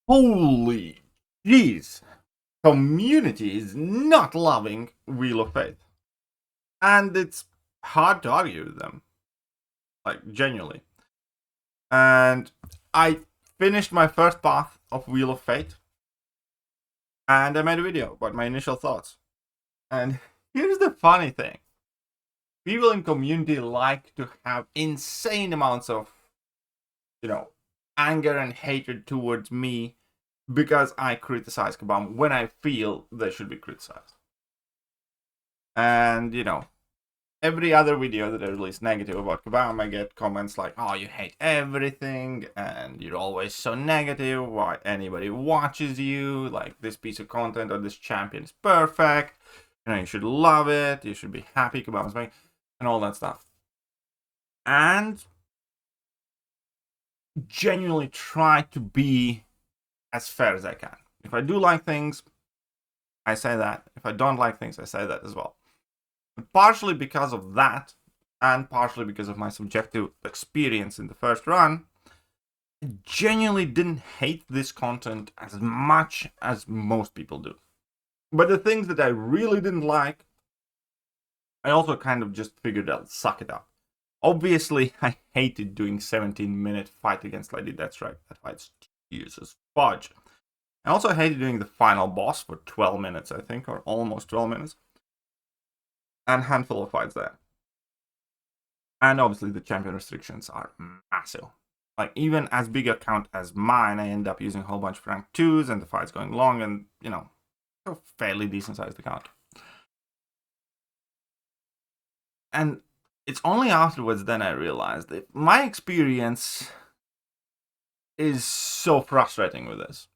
Holy jeez. Community is not loving Wheel of Faith. And it's hard to argue with them. Like, genuinely. And I finished my first path of Wheel of Fate. And I made a video about my initial thoughts. And here's the funny thing. People in community like to have insane amounts of, anger and hatred towards me because I criticize Kabam when I feel they should be criticized. And, every other video that I release negative about Kabam, I get comments like, oh, you hate everything, and you're always so negative, why anybody watches you, like, this piece of content or this champion is perfect, you should love it, you should be happy Kabam's making, and all that stuff. And genuinely try to be as fair as I can. If I do like things, I say that. If I don't like things, I say that as well. And partially because of that, and partially because of my subjective experience in the first run, I genuinely didn't hate this content as much as most people do. But the things that I really didn't like, I also kind of just figured I'd suck it up. Obviously, I hated doing 17-minute fight against Lady Deathstrike. That fight's tedious as fudge. I also hated doing the final boss for 12 minutes, I think, or almost 12 minutes. And a handful of fights there. And obviously the champion restrictions are massive. Like, even as big a count as mine, I end up using a whole bunch of rank 2s, and the fight's going long, and, a fairly decent-sized account. And it's only afterwards then I realized that my experience is so frustrating with this.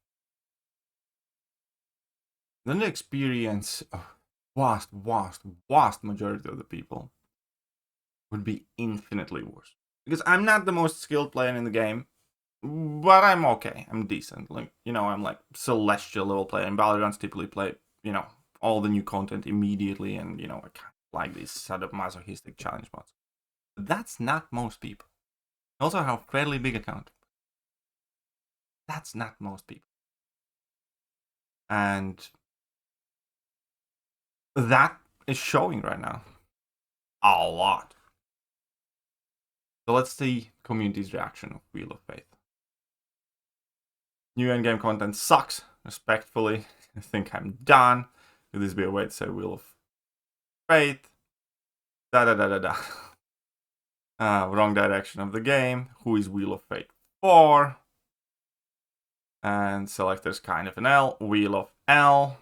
Then the experience of vast majority of the people would be infinitely worse. Because I'm not the most skilled player in the game, but I'm okay. I'm decent. Like, I'm like celestial level player. And Valorant typically play, all the new content immediately, and, I kind of like these sort of masochistic challenge mods. But that's not most people. I also have a fairly big account. That's not most people. And that is showing right now. A lot. So let's see community's reaction of Wheel of Faith. New endgame content sucks. Respectfully, I think I'm done. Could this be a way to say Wheel of Faith? Wrong direction of the game. Who is Wheel of Fate for? And selector's kind of an L. Wheel of L.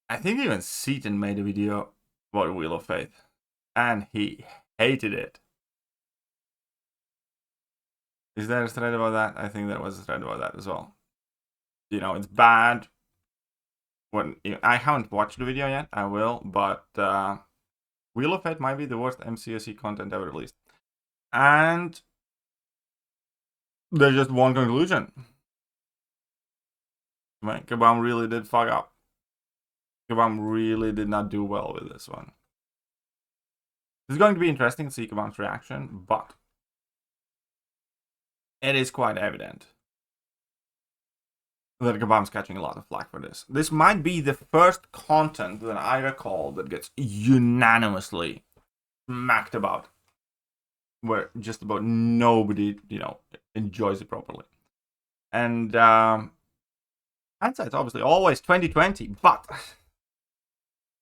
I think even Seaton made a video about Wheel of Faith. And he hated it. Is there a thread about that? I think there was a thread about that as well. It's bad. I haven't watched the video yet. I will. But Wheel of Fate might be the worst MCOC content ever released. And there's just one conclusion. Right? Kabam really did fuck up. Kabam really did not do well with this one. It's going to be interesting to see Kabam's reaction, but it is quite evident that Kabam's catching a lot of flack for this. This might be the first content that I recall that gets unanimously smacked about, where just about nobody, enjoys it properly. And hindsight's obviously always 2020, but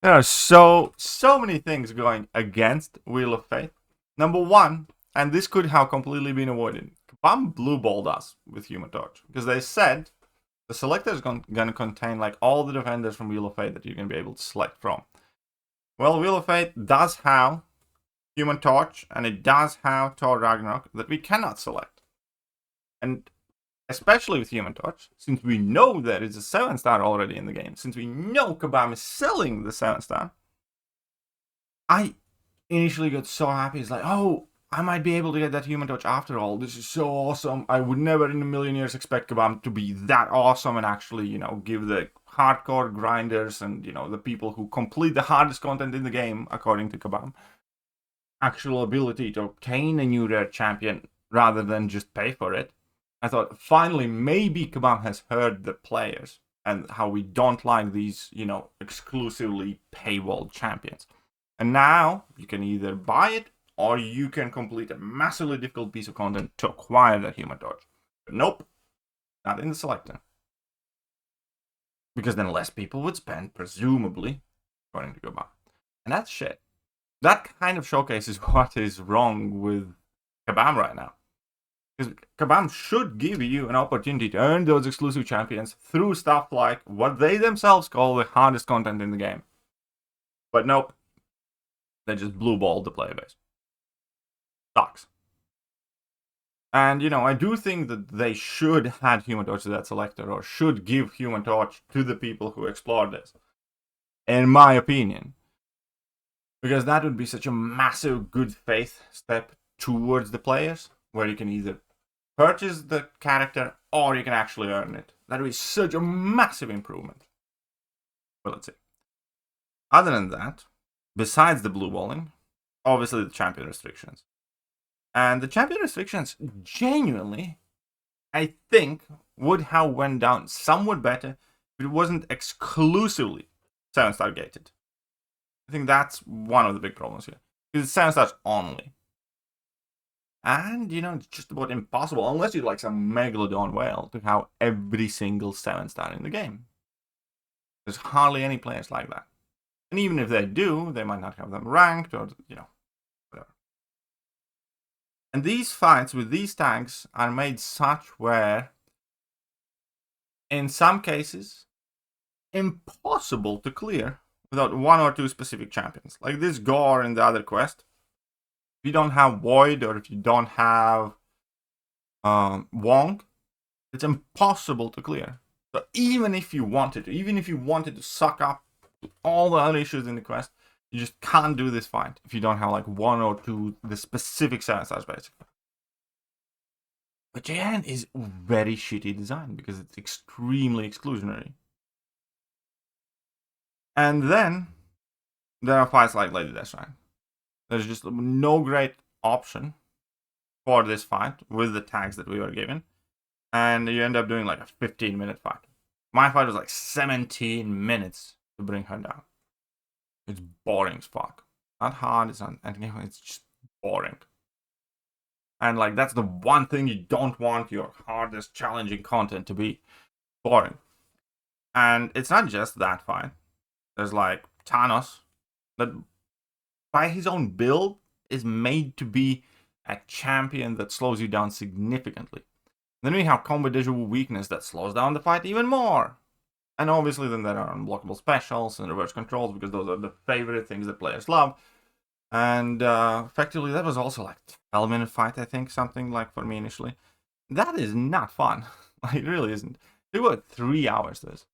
there are so many things going against Wheel of Fate. Number one, and this could have completely been avoided, Kabam blue-balled us with Human Torch, because they said the selector is going to contain like all the defenders from Wheel of Fate that you can be able to select from. Well, Wheel of Fate does have Human Torch, and it does have Thor Ragnarok that we cannot select. And especially with Human Torch, since we know there is a 7-star already in the game, since we know Kabam is selling the 7-star, I initially got so happy. It's like, oh, I might be able to get that Human Torch after all. This is so awesome. I would never in a million years expect Kabam to be that awesome and actually, give the hardcore grinders and, the people who complete the hardest content in the game, according to Kabam, actual ability to obtain a new rare champion rather than just pay for it. I thought, finally, maybe Kabam has heard the players and how we don't like these, you know, exclusively paywall champions. And now you can either buy it or you can complete a massively difficult piece of content to acquire that Human Torch. But nope, not in the selector. Because then less people would spend, presumably, according to Kabam. And that's shit. That kind of showcases what is wrong with Kabam right now. Because Kabam should give you an opportunity to earn those exclusive champions through stuff like what they themselves call the hardest content in the game. But nope. They just blue-balled the player base. Sucks. And, you know, I do think that they should add Human Torch to that selector, or should give Human Torch to the people who explore this. In my opinion. Because that would be such a massive good faith step towards the players, where you can either purchase the character or you can actually earn it. That would be such a massive improvement. But let's see. Other than that, besides the blue balling, obviously the champion restrictions. And the champion restrictions genuinely, I think, would have went down somewhat better if it wasn't exclusively 7-star gated. I think that's one of the big problems here. Because it's 7-stars only. And, you know, it's just about impossible, unless you're like some Megalodon whale, to have every single 7-star in the game. There's hardly any players like that. And even if they do, they might not have them ranked, or, you know, whatever. And these fights with these tanks are made such where, in some cases, impossible to clear without 1 or 2 specific champions. Like this Gore in the other quest. If you don't have Void, or if you don't have Wong, it's impossible to clear. So even if you wanted to suck up all the other issues in the quest, you just can't do this fight if you don't have like 1 or 2 the specific 7-stars basically. But JN is very shitty design because it's extremely exclusionary. And then there are fights like Lady Deathstrike. There's just no great option for this fight with the tags that we were given. And you end up doing like a 15-minute fight. My fight was like 17 minutes to bring her down. It's boring as fuck. Not hard, it's not anything, it's just boring. And like that's the one thing you don't want your hardest challenging content to be: boring. And it's not just that fight. There's like Thanos, that by his own build is made to be a champion that slows you down significantly. Then we have combo de jour weakness that slows down the fight even more. And obviously then there are unblockable specials and reverse controls, because those are the favorite things that players love. And effectively that was also like 12-minute fight, I think, something like for me initially. That is not fun. Like, it really isn't. It was 3 hours this.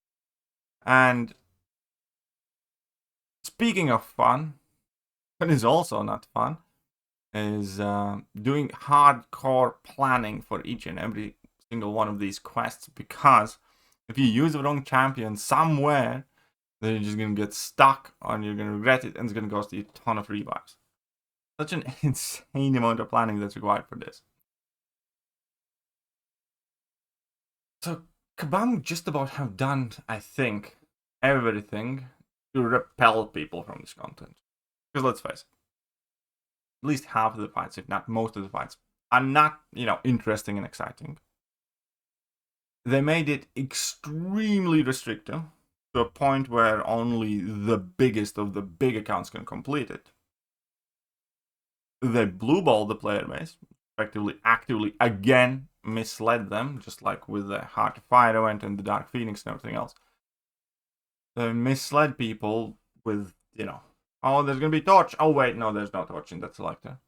And speaking of fun, what is also not fun is doing hardcore planning for each and every single one of these quests, because if you use the wrong champion somewhere, then you're just going to get stuck, and you're going to regret it, and it's going to cost you a ton of revives. Such an insane amount of planning that's required for this. So Kabam just about have done, I think, everything to repel people from this content. Because let's face it, at least half of the fights, if not most of the fights, are not, you know, interesting and exciting. They made it extremely restrictive, to a point where only the biggest of the big accounts can complete it. They blue-balled the player base, effectively, actively, again, misled them, just like with the Heart of Fire event and the Dark Phoenix and everything else. They misled people with, you know, oh, there's going to be Torch. Oh, wait, no, there's no Torch in that selector.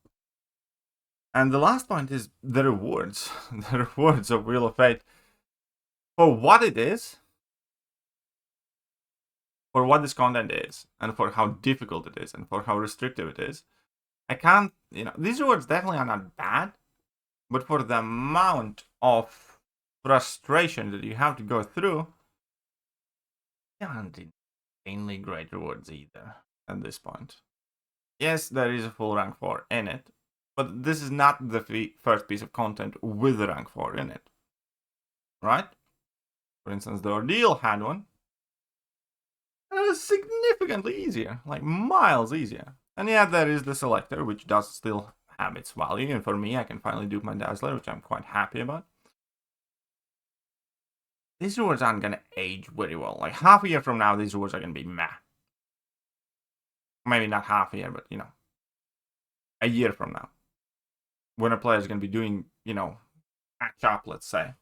And the last point is the rewards. The rewards of Wheel of Fate. For what it is, for what this content is, and for how difficult it is, and for how restrictive it is, I can't, you know, these rewards definitely are not bad, but for the amount of frustration that you have to go through, they aren't insanely great rewards either at this point. Yes, there is a full rank 4 in it, but this is not the first piece of content with the rank 4 in it. right? For instance, the Ordeal had one. And it was significantly easier, like miles easier. And yeah, there is the Selector, which does still have its value. And for me, I can finally do my Dazzler, which I'm quite happy about. These rewards aren't going to age very well. Like half a year from now, these rewards are going to be meh. Maybe not half a year, but, you know, a year from now. When a player is going to be doing, you know, catch up, let's say.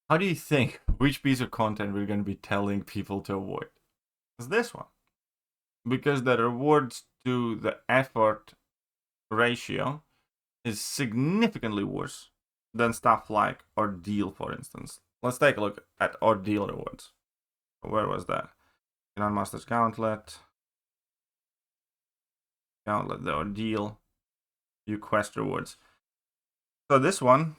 How do you think which piece of content we're going to be telling people to avoid? It's this one. Because the rewards to the effort ratio is significantly worse than stuff like Ordeal, for instance. Let's take a look at Ordeal rewards. Where was that? Master's Gauntlet. Gauntlet, the Ordeal. You quest rewards. So this one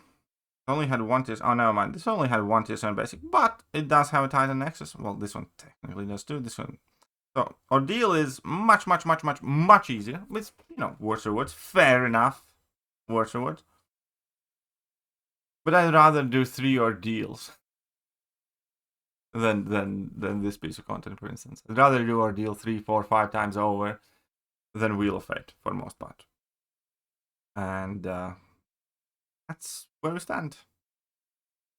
only had one tier. Oh, never mind. This only had one tier 7 basic, but it does have a Titan Nexus. Well, this one technically does too. This one. So Ordeal is much easier. With, you know, worse rewards. Fair enough. Worse rewards. But I'd rather do 3 Ordeals than this piece of content, for instance. I'd rather do Ordeal 3, 4, 5 times over than Wheel of Fate for the most part. And that's where we stand.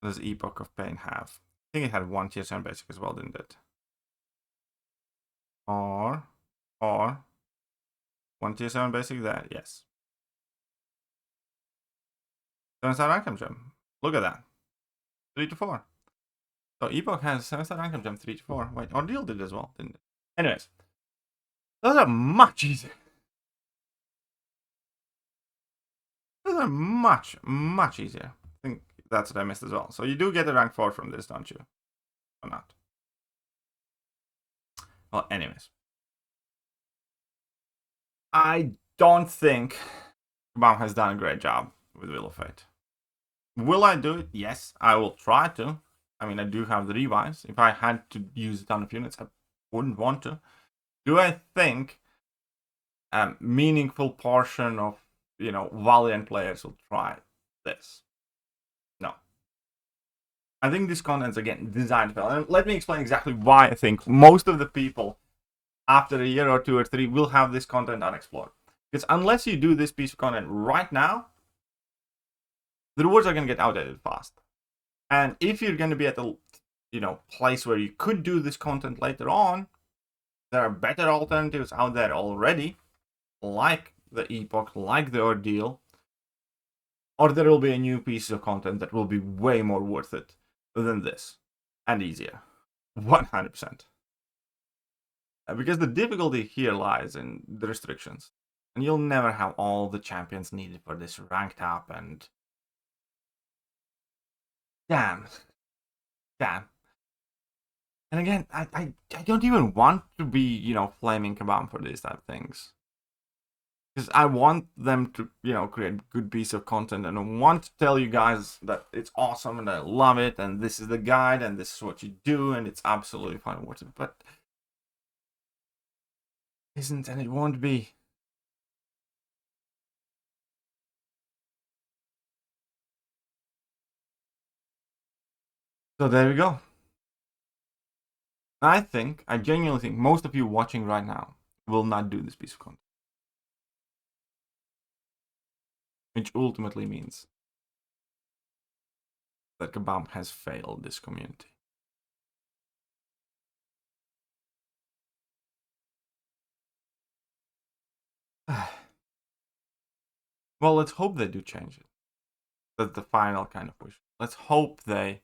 Does Epoch of Pain have? I think it had one tier 7 basic as well, didn't it? Or one tier 7 basic there, yes. 7-star Rankum Gem. Look at that. 3 to 4. So Epoch has 7-star Rankum Gem 3 to 4. Wait, Ordeal did as well, didn't it? Anyways. Those are much easier. Those are much easier. I think that's what I missed as well. So you do get a rank 4 from this, don't you? Or not? Well, anyways. I don't think Kabam has done a great job with Wheel of Fate. Will I do it? Yes, I will try to. I mean, I do have the revives. If I had to use a ton of units, I wouldn't want to. Do I think a meaningful portion of, you know, Valiant players will try this? No. I think this content's, again, designed well. And let me explain exactly why I think most of the people, after a year or 2 or 3, will have this content unexplored. Because unless you do this piece of content right now, the rewards are going to get outdated fast. And if you're going to be at the, you know, place where you could do this content later on, there are better alternatives out there already, like the Epoch, like the Ordeal, or there will be a new piece of content that will be way more worth it than this, and easier, 100%. Because the difficulty here lies in the restrictions, and you'll never have all the champions needed for this ranked up, and damn. And again, I don't even want to be, you know, flaming Kabam for these type of things. Because I want them to, you know, create good piece of content, and I want to tell you guys that it's awesome and I love it, and this is the guide, and this is what you do, and it's absolutely fun and worth it. But isn't, and it won't be. So there we go. I genuinely think most of you watching right now will not do this piece of content. Which ultimately means that Kabam has failed this community. Well, let's hope they do change it. That's the final kind of push. Let's hope they,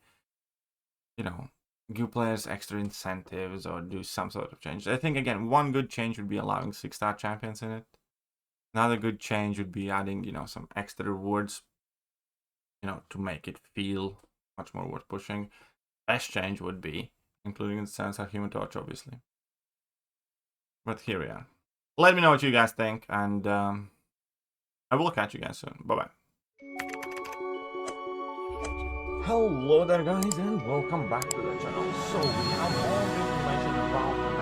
you know, give players extra incentives or do some sort of change. I think, again, one good change would be allowing 6-star champions in it. Another good change would be adding, you know, some extra rewards, you know, to make it feel much more worth pushing. Best change would be including the 7-star Human Torch, obviously. But here we are. Let me know what you guys think, and I will catch you guys soon. Bye-bye. Hello there, guys, and welcome back to the channel. So we have all the information about